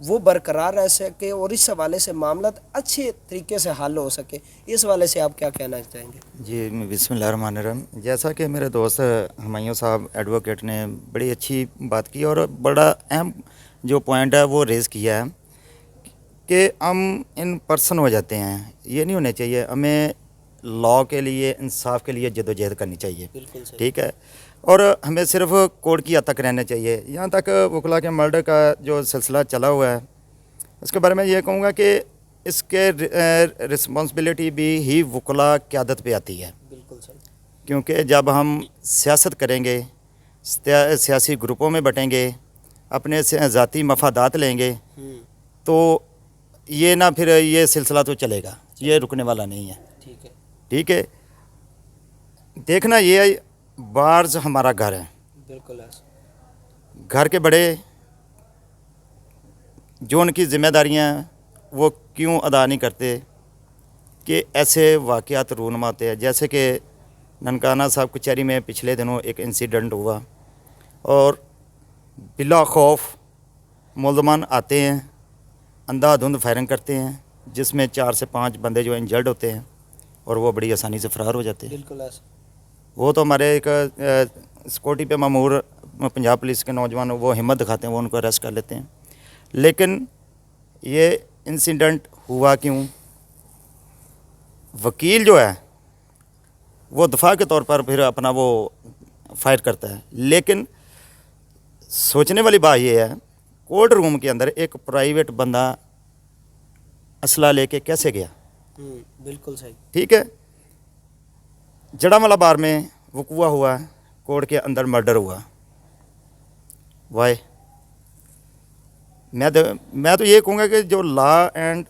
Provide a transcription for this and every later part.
وہ برقرار رہ سکے اور اس حوالے سے معاملات اچھے طریقے سے حل ہو سکے. اس حوالے سے آپ کیا کہنا چاہیں گے؟ جی بسم اللہ الرحمن الرحیم. جیسا کہ میرے دوست ہمایوں صاحب ایڈوکیٹ نے بڑی اچھی بات کی اور بڑا اہم جو پوائنٹ ہے وہ ریز کیا ہے کہ ہم ان پرسن ہو جاتے ہیں. یہ نہیں ہونے چاہیے. ہمیں لاء کے لیے انصاف کے لیے جدوجہد کرنی چاہیے. بالکل صحیح. ٹھیک ہے. اور ہمیں صرف کورٹ کی حد تک رہنا چاہیے. یہاں تک وکلا کے مرڈر کا جو سلسلہ چلا ہوا ہے اس کے بارے میں یہ کہوں گا کہ اس کے رسپانسبلٹی بھی ہی وکلا قیادت پہ آتی ہے. بالکل صحیح. کیونکہ جب ہم سیاست کریں گے, سیاسی گروپوں میں بٹیں گے, اپنے ذاتی مفادات لیں گے تو یہ نہ پھر یہ سلسلہ تو چلے گا, یہ رکنے والا نہیں ہے. ٹھیک ہے. ٹھیک ہے. دیکھنا یہ ہے بارز ہمارا گھر ہے. بالکل. گھر کے بڑے جو ان کی ذمہ داریاں وہ کیوں ادا نہیں کرتے کہ ایسے واقعات رونما ہوتے ہیں. جیسے کہ ننکانہ صاحب کچہری میں پچھلے دنوں ایک انسیڈنٹ ہوا اور بلا خوف ملزمان آتے ہیں, اندھا دھند فائرنگ کرتے ہیں جس میں 4 سے 5 بندے جو انجرڈ ہوتے ہیں اور وہ بڑی آسانی سے فرار ہو جاتے ہیں. بالکل. وہ تو ہمارے ایک سیکورٹی پہ مامور پنجاب پولیس کے نوجوان وہ ہمت دکھاتے ہیں, وہ ان کو اریسٹ کر لیتے ہیں. لیکن یہ انسیڈنٹ ہوا کیوں؟ وکیل جو ہے وہ دفاع کے طور پر پھر اپنا وہ فائٹ کرتا ہے. لیکن سوچنے والی بات یہ ہے کورٹ روم کے اندر ایک پرائیویٹ بندہ اسلحہ لے کے کیسے گیا؟ بالکل صحیح. ٹھیک ہے. جڑامالہ بار میں وقوع ہوا, کورٹ کے اندر مرڈر ہوا. وائی؟ میں تو یہ کہوں گا کہ جو لا اینڈ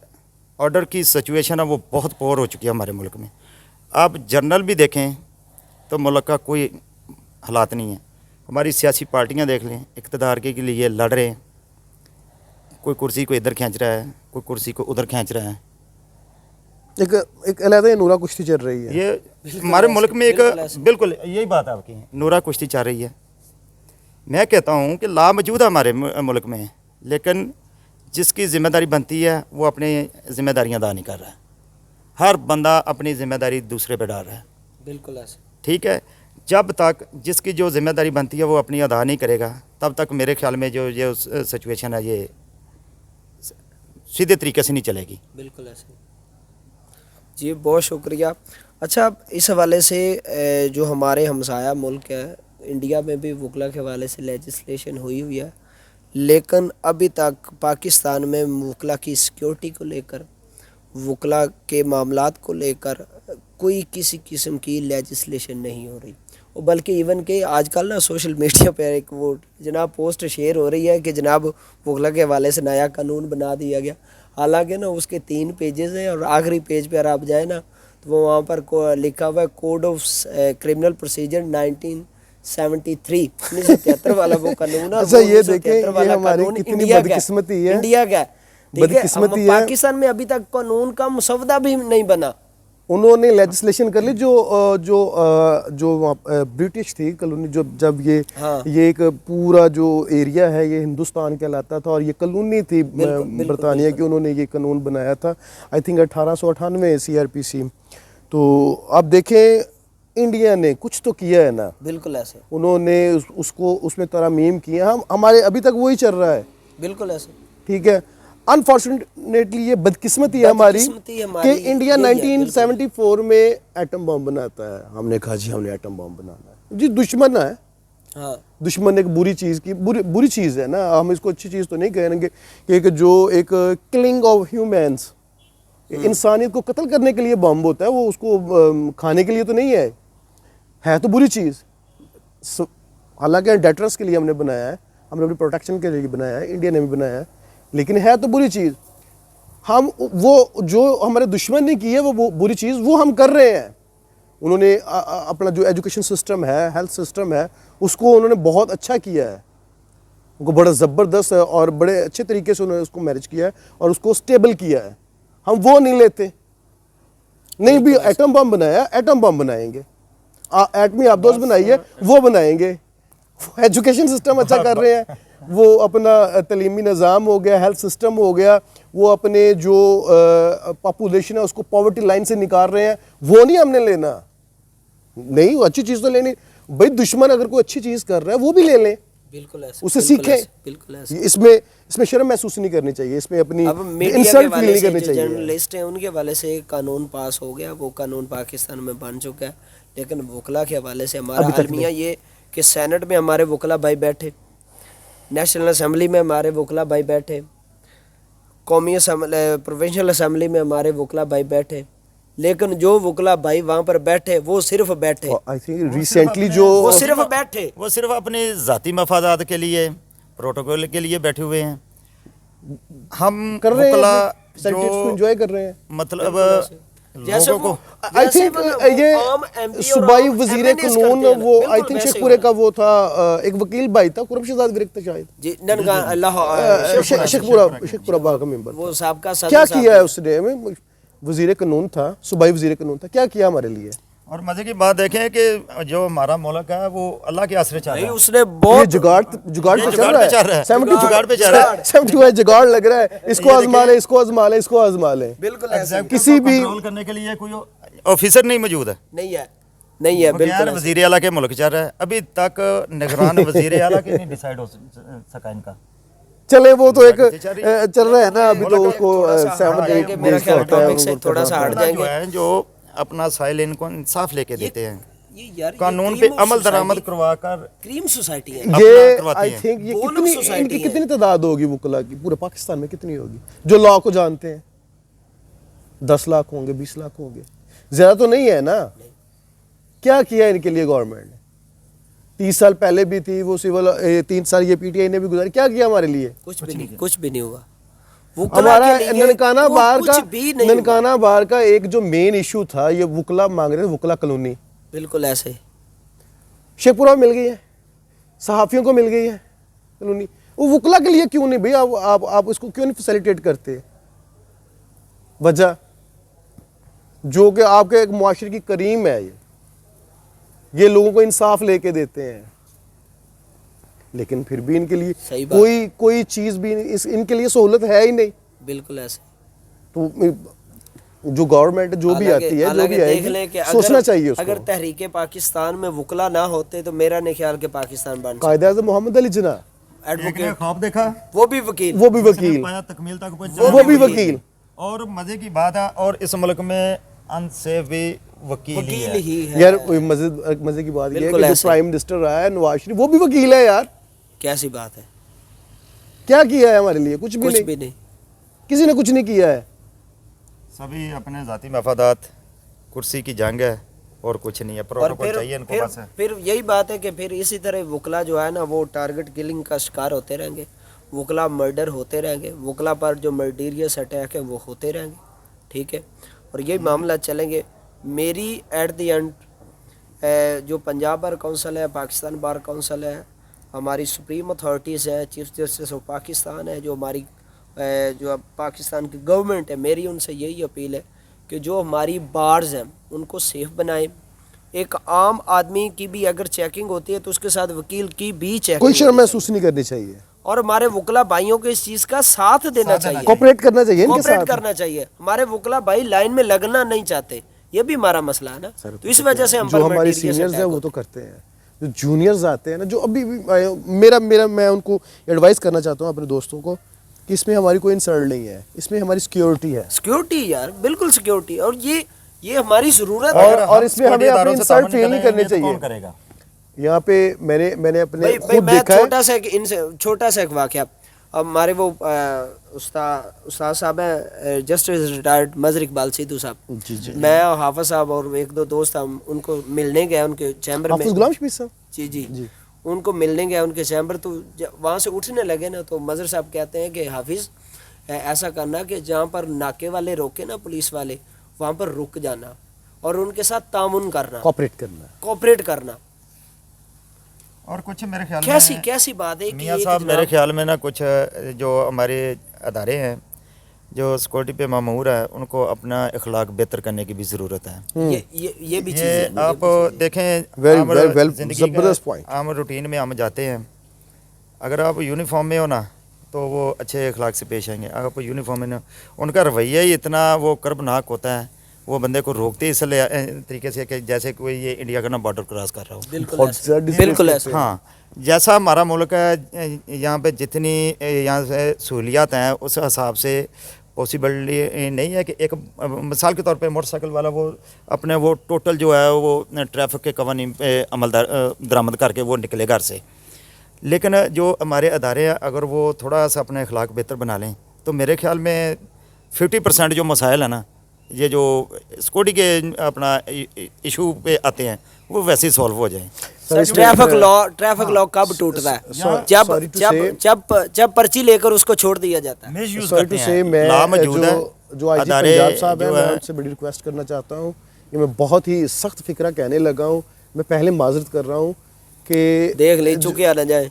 آرڈر کی سچویشن ہے وہ بہت پور ہو چکی ہے ہمارے ملک میں. آپ جرنل بھی دیکھیں تو ملک کا کوئی حالات نہیں ہے. ہماری سیاسی پارٹیاں دیکھ لیں, اقتدار کے لیے لڑ رہے ہیں. کوئی کرسی کو ادھر کھینچ رہا ہے, کوئی کرسی کو ادھر کھینچ رہا ہے. ایک علیحدہ نورا کشتی چل رہی ہے. یہ ہمارے ملک میں ایک بالکل یہی بات آپ کی نورا کشتی چل رہی ہے. میں کہتا ہوں کہ لا موجود ہے ہمارے ملک میں, لیکن جس کی ذمہ داری بنتی ہے وہ اپنی ذمہ داریاں ادا نہیں کر رہا ہے. ہر بندہ اپنی ذمہ داری دوسرے پہ ڈال رہا ہے. بالکل ایسے. ٹھیک ہے. جب تک جس کی جو ذمہ داری بنتی ہے وہ اپنی ادا نہیں کرے گا تب تک میرے خیال میں جو یہ سچویشن ہے یہ سیدھے طریقے سے نہیں چلے گی. بالکل ایسے. جی بہت شکریہ. اچھا اس حوالے سے جو ہمارے ہمسایہ ملک ہے انڈیا میں بھی وکلا کے حوالے سے لیجسلیشن ہوئی ہے, لیکن ابھی تک پاکستان میں وکلا کی سیکیورٹی کو لے کر, وکلا کے معاملات کو لے کر کوئی کسی قسم کی لیجسلیشن نہیں ہو رہی. بلکہ ایون کہ آج کل نا سوشل میڈیا پہ ایک وہ جناب پوسٹ شیئر ہو رہی ہے کہ جناب وکلا کے حوالے سے نیا قانون بنا دیا گیا. حالانکہ نا اس کے 3 پیجز ہیں اور آخری پیج پہ اگر آپ جائیں نا تو وہ وہاں پر لکھا ہوا ہے کوڈ آف کرمنل پروسیجر 1973 1973 والا وہ قانون ہے. اچھا یہ دیکھیں یہ ہماری کتنی بدقسمتی ہے, انڈیا کا بدقسمتی ہے. پاکستان میں ابھی تک قانون کا مسودہ بھی نہیں بنا. انہوں نے لیجسلیشن کر لی جو برٹش تھی کالونی, جب یہ ایک پورا جو ایریا ہے یہ ہندوستان کہلاتا تھا اور یہ کالونی تھی برطانیہ کی, انہوں نے یہ قانون بنایا تھا آئی تھنک 1898 CRPC. تو آپ دیکھیں انڈیا نے کچھ تو کیا ہے نا. بالکل ایسے. انہوں نے اس میں ترامیم کی ہیں, ہمارے ابھی تک وہی چل رہا ہے. بالکل ایسے. ٹھیک ہے. انفارچونیٹلی یہ بدقسمتی ہے ہماری کہ انڈیا 1974 میں ایٹم بم بناتا ہے. ہم نے کہا جی ہم نے ایٹم بم بنانا ہے. جی دشمن ہے, دشمن ایک بری چیز کی بری چیز ہے نا, ہم اس کو اچھی چیز تو نہیں کہیں گے کہ جو ایک کلنگ آف ہیومنس, انسانیت کو قتل کرنے کے لیے بم ہوتا ہے, وہ اس کو کھانے کے لیے تو نہیں ہے تو بری چیز. حالانکہ ڈیٹرنس کے لیے ہم نے بنایا ہے, ہم نے اپنی پروٹیکشن کے لیے بنایا ہے, انڈیا نے بھی بنایا ہے, لیکن ہے تو بری چیز. ہم وہ جو ہمارے دشمن نے کی ہے وہ بری چیز وہ ہم کر رہے ہیں. انہوں نے اپنا جو ایجوکیشن سسٹم ہے, ہیلتھ سسٹم ہے, اس کو انہوں نے بہت اچھا کیا ہے, ان کو بڑا زبردست ہے اور بڑے اچھے طریقے سے انہوں نے اس کو مینیج کیا ہے اور اس کو اسٹیبل کیا ہے. ہم وہ نہیں لیتے. نہیں بھی ایٹم بم بنایا, ایٹم بم بنائیں گے. ایٹمی آبدوز بنائی ہے وہ بنائیں گے. ایجوکیشن سسٹم اچھا کر رہے ہیں, وہ اپنا تعلیمی نظام ہو گیا, ہیلتھ سسٹم ہو گیا, وہ اپنے جو پاپولیشن ہے اس کو پاورٹی لائن سے نکال رہے ہیں, وہ نہیں ہم نے لینا. نہیں, وہ اچھی چیز تو لینی بھائی, دشمن اگر کوئی اچھی چیز کر رہا ہے وہ بھی لے لیں, بالکل ایسے, اسے سیکھیں. بالکل ایسے. اس میں شرم محسوس نہیں کرنی چاہیے, اس میں اپنی اب میڈیا کے انسلٹ فیل والے نہیں سے کرنی جو چاہیے. جرنلسٹ ہیں ان کے حوالے سے ایک قانون پاس ہو گیا, وہ قانون پاکستان میں بن چکا ہے, لیکن وکلا کے حوالے سے ہمارا المیہ یہ کہ سینٹ میں ہمارے وکلا بھائی بیٹھے, نیشنل اسمبلی میں ہمارے وکلا بھائی بیٹھے, قومی پروونشل اسمبلی میں ہمارے وکلا بھائی بیٹھے, لیکن جو وکلا بھائی وہاں پر بیٹھے وہ صرف بیٹھے, آئی تھنک ریسنٹلی جو وہ صرف بیٹھے, وہ صرف اپنے ذاتی مفادات کے لیے, پروٹوکول کے لیے بیٹھے ہوئے ہیں. ہم کر رہے وکلا ہیں, سینٹیٹس کو انجوائے کر رہے ہیں. مطلب جیسے لوگوں کو آئی تھنک یہ صوبائی وزیر قانون, وہ آئی تھنک شیخ پورے کا وہ تھا, ایک وکیل بھائی تھا, قرب شہزاد ورک تھا شاید, جی اللہ شیخ پورہ باغ کا ممبر. وہ صاحب کا کیا کیا ہے اس نے, وزیر قانون تھا, صوبائی وزیر قانون تھا, کیا کیا ہمارے لیے. اور مزے کی بات دیکھیں کہ جو ہمارا ملک ہے وہ اللہ کے آسرے چل رہا ہے. اس نے یہ بہت جگاڑ پہ چل رہا ہے, 75 جگاڑ لگ رہا ہے, اس کو آزما لیں, اس کو آزما لیں, اس کو آزما لیں. بالکل ایسے کسی بھی کنٹرول کرنے کے لیے کوئی آفیسر نہیں موجود ہے, نہیں ہے, نہیں ہے, بالکل وزیر اعلیٰ کے ملک چل رہا ہے. ابھی تک نگران وزیر اعلیٰ کے نہیں ڈیسائیڈ ہو سکا ان کا. چلے وہ تو ایک چل رہا ہے نا, ابھی تو اس کو 7 days کا ہوتا ہے. تھوڑا سا ہٹ جائیں گے, جو اپنا سائل ان کو انصاف لے کے دیتے ہیں, قانون پہ عمل درآمد کروا کر کریم سوسائٹی ہے یہ. آئی تھنک یہ کتنی ان کی کتنی تعداد ہوگی وکلا کی پورے پاکستان میں, کتنی ہوگی جو لا کو جانتے ہیں؟ 10 لاکھ ہوں گے, 20 لاکھ ہوں گے, زیادہ تو نہیں ہے نا. کیا کیا ان کے لیے گورنمنٹ نے؟ 30 سال پہلے بھی تھی وہ سول, 3 سال یہ پی ٹی آئی نے بھی گزارے, کیا کیا ہمارے لیے؟ کچھ بھی نہیں, کچھ بھی نہیں ہوا. ہمارا ننکانہ بار کا ایک جو مین ایشو تھا, یہ وکلا مانگ رہے تھے, وکلا کالونی. بالکل ایسے شیخ پورہ مل گئی ہے, صحافیوں کو مل گئی ہے کالونی. وہ وکلا کے لیے کیوں نہیں بھائی, آپ اس کو کیوں نہیں فیسیلیٹیٹ کرتے؟ وجہ جو کہ آپ کے ایک معاشرے کی کریم ہے, یہ لوگوں کو انصاف لے کے دیتے ہیں, لیکن پھر بھی ان کے لیے کوئی چیز بھی ان کے لیے سہولت ہے ہی نہیں. بالکل ایسے. تو جو گورنمنٹ جو بھی آتی ہے, جو بھی آئے گی, سوچنا چاہیے اس کو. اگر تحریک پاکستان میں وکلا نہ ہوتے تو میرا نہیں خیال کہ پاکستان بن قائد اعظم محمد علی جناح, ایڈوکیٹ, خواب دیکھا, وہ بھی وکیل, وہ بھی وکیل, تکمیل تک وہ بھی وکیل. اور مزے کی بات ہے, اور اس ملک میں انسیف بھی وکیل ہی ہے. یار مزے کی بات یہ ہے کہ جو پرائم منسٹر رہا ہے نواز شریف, وہ بھی وکیل ہے یار. کیسی بات ہے, کیا کیا ہے ہمارے لیے؟ کچھ بھی نہیں, کسی نے کچھ نہیں کیا ہے. سبھی اپنے ذاتی مفادات, کرسی کی جنگ ہے اور کچھ نہیں ہے. پروٹوکول چاہیے ان کو بس. پھر یہی بات ہے کہ پھر اسی طرح وکلا جو ہے نا وہ ٹارگٹ کلنگ کا شکار ہوتے رہیں گے, وکلا مرڈر ہوتے رہیں گے, وکلا پر جو مرڈیریس اٹیک ہے وہ ہوتے رہیں گے, ٹھیک ہے. اور یہی معاملہ چلیں گے. میری ایٹ دی اینڈ جو پنجاب بار کونسل ہے, پاکستان بار کونسل ہے, ہماری سپریم اتھارٹیز ہے, چیف جسٹس آف پاکستان ہے, جو ہماری جو پاکستان کی گورنمنٹ ہے, میری ان سے یہی اپیل ہے کہ جو ہماری بارز ہیں ان کو سیف بنائیں. ایک عام آدمی کی بھی اگر چیکنگ ہوتی ہے تو اس کے ساتھ وکیل کی بھی چیکنگ, کوئی شرم محسوس نہیں کرنی چاہیے, اور ہمارے وکلا بھائیوں کو اس چیز کا ساتھ دینا چاہیے, کوپریٹ کرنا چاہیے, ان کے کوپریٹ ساتھ کرنا چاہیے. ہمارے وکلا بھائی لائن میں لگنا نہیں چاہتے, یہ بھی ہمارا مسئلہ ہے نا. تو اس وجہ سے ہم جو ہماری سینئرز ہیں وہ تو کرتے ہیں, جو جونیئرز آتے ہیں نا, جو ابھی میں ان کو ایڈوائز کرنا چاہتا ہوں اپنے دوستوں کو کہ اس میں ہماری کوئی انسلٹ نہیں ہے, اس میں ہماری سیکیورٹی ہے. سیکیورٹی یار, بالکل سیکیورٹی, اور یہ ہماری ضرورت ہے, اور اس میں ہمیں اپنی انسلٹ فیل نہیں کرنی چاہیے. یہاں پہ میں نے اپنے خود دیکھا ہے, چھوٹا سا ایک واقعہ. اب ہمارے وہ استاد صاحب ہیں جسٹس ریٹائرڈ مظہر اقبال سیدھو صاحب, میں اور حافظ صاحب اور ایک دو دوست ہم ان کو ملنے گئے ان کے چیمبر میں. حافظ غلام شبیر صاحب, جی ان کو ملنے گیا ان کے چیمبر. تو وہاں سے اٹھنے لگے نا, تو مظہر صاحب کہتے ہیں کہ حافظ ایسا کرنا کہ جہاں پر ناکے والے روکے نا پولیس والے, وہاں پر رک جانا اور ان کے ساتھ تعاون کرنا, کوپریٹ کرنا. اور کچھ میرے خیال میں کیسی بات ہے میاں صاحب, میرے خیال میں نا کچھ جو ہمارے ادارے ہیں جو سیکورٹی پہ مامور ہیں, ان کو اپنا اخلاق بہتر کرنے کی بھی ضرورت ہے. یہ بھی چیز ہے. آپ دیکھیں, زندگی عام روٹین میں ہم جاتے ہیں, اگر آپ یونیفارم میں ہو نا تو وہ اچھے اخلاق سے پیش آئیں گے. اگر آپ یونیفارم میں نہ، ان کا رویہ ہی اتنا وہ کربناک ہوتا ہے، وہ بندے کو روکتے اس طریقے سے کہ جیسے کوئی یہ انڈیا کا نا بارڈر کراس کر رہا ہو. بالکل ایسا. ہاں، جیسا ہمارا ملک ہے یہاں پہ جتنی یہاں سے سہولیات ہیں اس حساب سے پاسبلٹی نہیں ہے کہ ایک مثال کے طور پہ موٹر سائیکل والا وہ اپنے وہ ٹوٹل جو ہے وہ ٹریفک کے قوانین پہ عمل درآمد کر کے وہ نکلے گھر سے. لیکن جو ہمارے ادارے ہیں اگر وہ تھوڑا سا اپنے اخلاق بہتر بنا لیں تو میرے خیال میں 50% جو مسائل ہیں نا، یہ جو سیکورٹی کے اپنا ایشو پہ آتے ہیں وہ ویسے ہی سالو ہو جائیں. ٹریفک لا کب ٹوٹتا ہے؟ جب پرچی لے کر اس کو چھوڑ دیا جاتا ہے. جو آئی جی پنجاب صاحب ہیں، میں ان سے بڑی ریکویسٹ کرنا چاہتا ہوں کہ میں بہت ہی سخت فکرہ کہنے لگا ہوں، میں پہلے معذرت کر رہا ہوں کہ دیکھ لے چکے آ نہ جائے.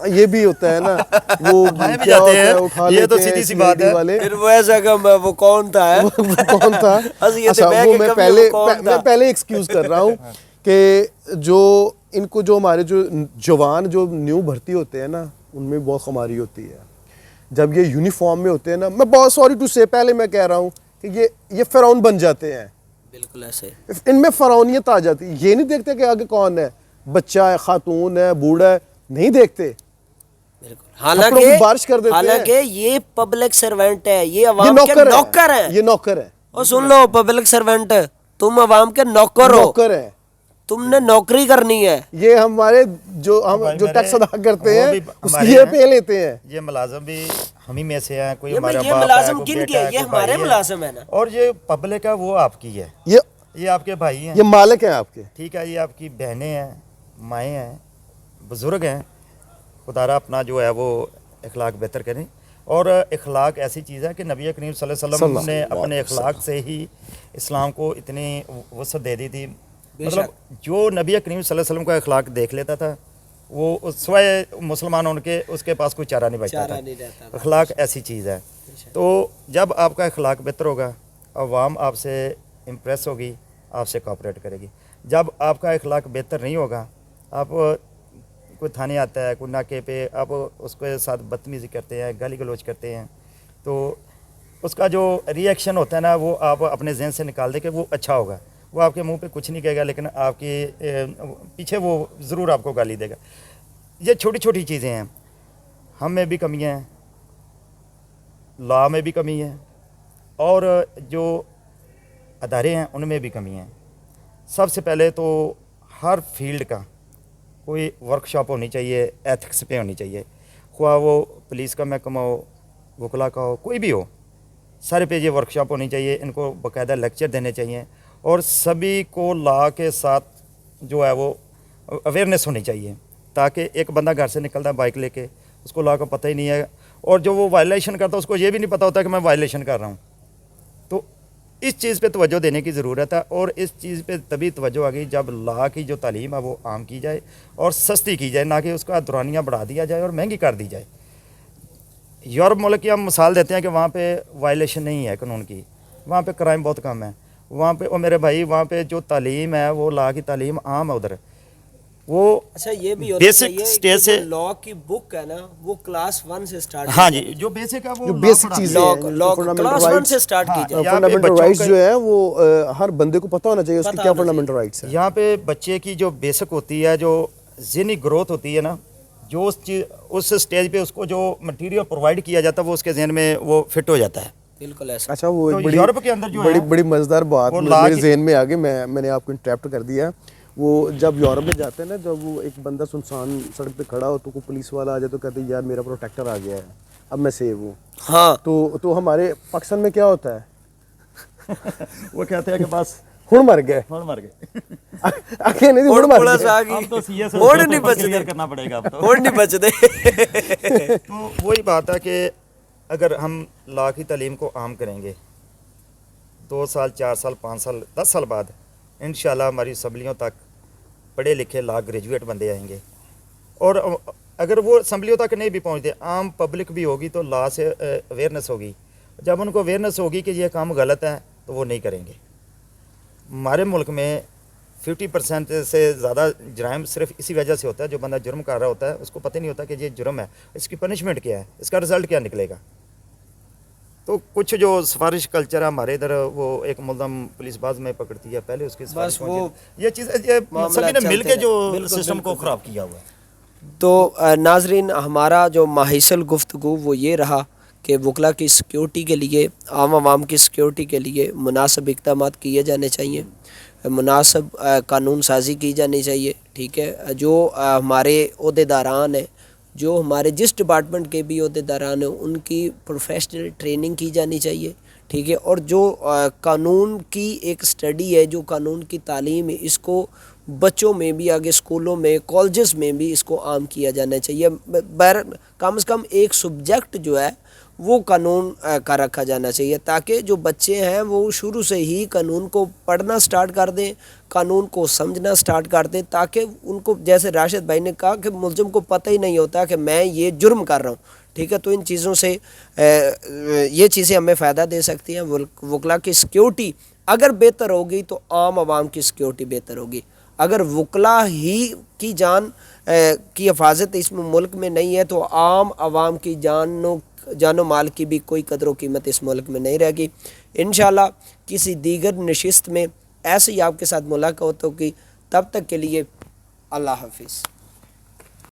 یہ بھی ہوتا ہے نا، وہ کیا ہوتا ہے اٹھا لیتے ہیں سیدھی سی بات ہے، پھر وہ ایسا کہ وہ کون تھا کون تھا. اچھا وہ میں پہلے ایکسکیوز کر رہا ہوں کہ جو ان کو جو ہمارے جو جوان جو نیو بھرتی ہوتے ہیں نا، ان میں بہت خماری ہوتی ہے. جب یہ یونیفارم میں ہوتے ہیں نا، میں بہت سوری ٹو سے پہلے میں کہہ رہا ہوں کہ یہ فرعون بن جاتے ہیں. بالکل ایسے ان میں فرعونیت آ جاتی ہے. یہ نہیں دیکھتے کہ آگے کون ہے، بچہ ہے، خاتون ہے، بوڑھا ہے، نہیں دیکھتے. حالانکہ یہ پبلک سروینٹ ہے، یہ عوام کے نوکر ہیں. یہ نوکر ہے. اور سن لو پبلک سروینٹ، تم عوام کے نوکر ہیں، تم نے نوکری کرنی ہے. یہ ہمارے جو ٹیکس ادا کرتے ہیں اس کی یہ پے لیتے ہیں. یہ ملازم بھی ہمیں میں سے ہیں، کوئی ہمارا ملازم کن کے؟ یہ ہمارے ملازم ہے نا. اور یہ پبلک ہے وہ آپ کی ہے، یہ آپ کے بھائی ہیں، یہ مالک ہیں آپ کے. ٹھیک ہے، یہ آپ کی بہنیں ہیں، مائیں ہیں، بزرگ ہیں. خدا را اپنا جو ہے وہ اخلاق بہتر کریں. اور اخلاق ایسی چیز ہے کہ نبی کریم صلی اللہ علیہ وسلم نے اپنے اخلاق سے ہی اسلام کو اتنی وسعت دے دی تھی. مطلب جو نبی کریم صلی اللہ علیہ وسلم کا اخلاق دیکھ لیتا تھا وہ سوائے مسلمان اس کے پاس کوئی چارہ نہیں بچتا تھا. اخلاق ایسی چیز ہے. تو جب آپ کا اخلاق بہتر ہوگا، عوام آپ سے امپریس ہوگی، آپ سے کوآپریٹ کرے گی. جب آپ کا اخلاق بہتر نہیں ہوگا، آپ کوئی تھانے آتا ہے، کوئی ناکے پہ آپ اس کے ساتھ بدتمیزی کرتے ہیں، گالی گلوچ کرتے ہیں، تو اس کا جو ری ایکشن ہوتا ہے نا وہ آپ اپنے ذہن سے نکال دیں کہ وہ اچھا ہوگا. وہ آپ کے منہ پہ کچھ نہیں کہے گا لیکن آپ کے پیچھے وہ ضرور آپ کو گالی دے گا. یہ چھوٹی چھوٹی چیزیں ہیں. ہم میں بھی کمیاں ہیں، لا میں بھی کمی ہے، اور جو ادارے ہیں ان میں بھی کمی ہیں. سب سے پہلے تو ہر فیلڈ کا کوئی ورکشاپ ہونی چاہیے، ایتھکس پہ ہونی چاہیے. خواہ وہ پولیس کا محکمہ ہو، وکلا کا ہو، کوئی بھی ہو، سارے پہ یہ ورکشاپ ہونی چاہیے. ان کو باقاعدہ لیکچر دینے چاہیے اور سبھی کو لا کے ساتھ جو ہے وہ اویئرنیس ہونی چاہیے. تاکہ ایک بندہ گھر سے نکلتا ہے بائک لے کے، اس کو لا کا پتہ ہی نہیں ہے، اور جو وہ وائلیشن کرتا ہے اس کو یہ بھی نہیں پتہ ہوتا کہ میں وائلیشن کر رہا ہوں. تو اس چیز پہ توجہ دینے کی ضرورت ہے. اور اس چیز پہ تبھی توجہ آ گئی جب لا کی جو تعلیم ہے وہ عام کی جائے اور سستی کی جائے، نہ کہ اس کا دورانیہ بڑھا دیا جائے اور مہنگی کر دی جائے. یورپ ملک کی ہم مثال دیتے ہیں کہ وہاں پہ وائلیشن نہیں ہے قانون کی، وہاں پہ کرائم بہت کم ہے. وہاں پہ میرے بھائی وہاں پہ جو تعلیم ہے وہ لا کی تعلیم عام ہے ادھر. وہ اچھا یہ بھی ہوتا ہے کہ لا کی بک ہے نا وہ کلاس 1 سے سٹارٹ. ہاں جی، جو بیسک ہے وہ بیسک چیزیں کلاس 1 سے سٹارٹ کی جائے. فنڈامنٹل رائٹس جو ہے وہ ہر بندے کو پتہ ہونا چاہیے اس کی کیا فنڈامنٹل رائٹس ہیں. یہاں پہ بچے کی جو بیسک ہوتی ہے، جو ذہنی گروتھ ہوتی ہے نا، جو اس سٹیج پہ اس کو جو مٹیریل پرووائڈ کیا جاتا ہے وہ اس کے ذہن میں وہ فٹ ہو جاتا ہے. بالکل ایسا. اچھا وہ ایک بڑی مزیدار بات میرے ذہن میں آگے میں نے آپ کو انٹرپٹ کر دیا. وہ جب یورپ میں جاتے ہیں نا، جب وہ ایک بندہ سنسان سڑک پہ کھڑا ہو تو کوئی پولیس والا آ جائے تو کہتے ہیں یار میرا پروٹیکٹر آ گیا ہے، اب میں سیو ہوں. ہاں تو ہمارے پاکستان میں کیا ہوتا ہے؟ وہ کہتے ہیں کہ بس ہن مر گئے آگے نہیں ہن مر گئے، ہن نہیں بچتے، کرنا پڑے گا اب تو ہن نہیں بچتے. تو وہی بات ہے کہ اگر ہم لا کی تعلیم کو عام کریں گے 2 سال 4 سال 5 سال 10 سال بعد انشاءاللہ ہماری اسمبلیوں تک پڑھے لکھے لا گریجویٹ بندے آئیں گے. اور اگر وہ اسمبلیوں تک نہیں بھی پہنچتے، عام پبلک بھی ہوگی تو لا سے اویئرنیس ہوگی. جب ان کو اویئرنیس ہوگی کہ یہ کام غلط ہے تو وہ نہیں کریں گے. ہمارے ملک میں 50% سے زیادہ جرائم صرف اسی وجہ سے ہوتا ہے، جو بندہ جرم کر رہا ہوتا ہے اس کو پتہ نہیں ہوتا کہ یہ جرم ہے، اس کی پنشمنٹ کیا ہے، اس کا رزلٹ کیا نکلے گا. تو کچھ جو سفارش کلچر ہے ہمارے ادھر، وہ ایک ملزم پولیس باز میں پکڑتی ہے، پہلے اس کی سفارش بس وہ یہ چیز سبھی نے مل کے جو سسٹم کو خراب کیا ہوا ہے. تو ناظرین، ہمارا جو ماحصل گفتگو وہ یہ رہا کہ وکلا کی سیکیورٹی کے لیے، عام عوام کی سیکیورٹی کے لیے مناسب اقدامات کیے جانے چاہیے، مناسب قانون سازی کی جانی چاہیے. ٹھیک ہے، جو ہمارے عہدیداران ہیں، جو ہمارے جس ڈپارٹمنٹ کے بھی عہدیداران ہیں، ان کی پروفیشنل ٹریننگ کی جانی چاہیے. ٹھیک ہے، اور جو قانون کی ایک سٹڈی ہے، جو قانون کی تعلیم ہے، اس کو بچوں میں بھی، آگے اسکولوں میں، کالجز میں بھی اس کو عام کیا جانا چاہیے. کم از کم ایک سبجیکٹ جو ہے وہ قانون کا رکھا جانا چاہیے، تاکہ جو بچے ہیں وہ شروع سے ہی قانون کو پڑھنا سٹارٹ کر دیں، قانون کو سمجھنا سٹارٹ کر دیں، تاکہ ان کو، جیسے راشد بھائی نے کہا کہ ملزم کو پتہ ہی نہیں ہوتا کہ میں یہ جرم کر رہا ہوں. ٹھیک ہے، تو ان چیزوں سے یہ چیزیں ہمیں فائدہ دے سکتی ہیں. وکلا کی سیکیورٹی اگر بہتر ہوگی تو عام عوام کی سیکیورٹی بہتر ہوگی. اگر وکلا ہی کی جان کی حفاظت اس ملک میں نہیں ہے تو عام عوام کی جان و مال کی بھی کوئی قدر و قیمت اس ملک میں نہیں رہے گی. انشاءاللہ کسی دیگر نشست میں ایسے ہی آپ کے ساتھ ملاقات ہوگی. تب تک کے لیے اللہ حافظ.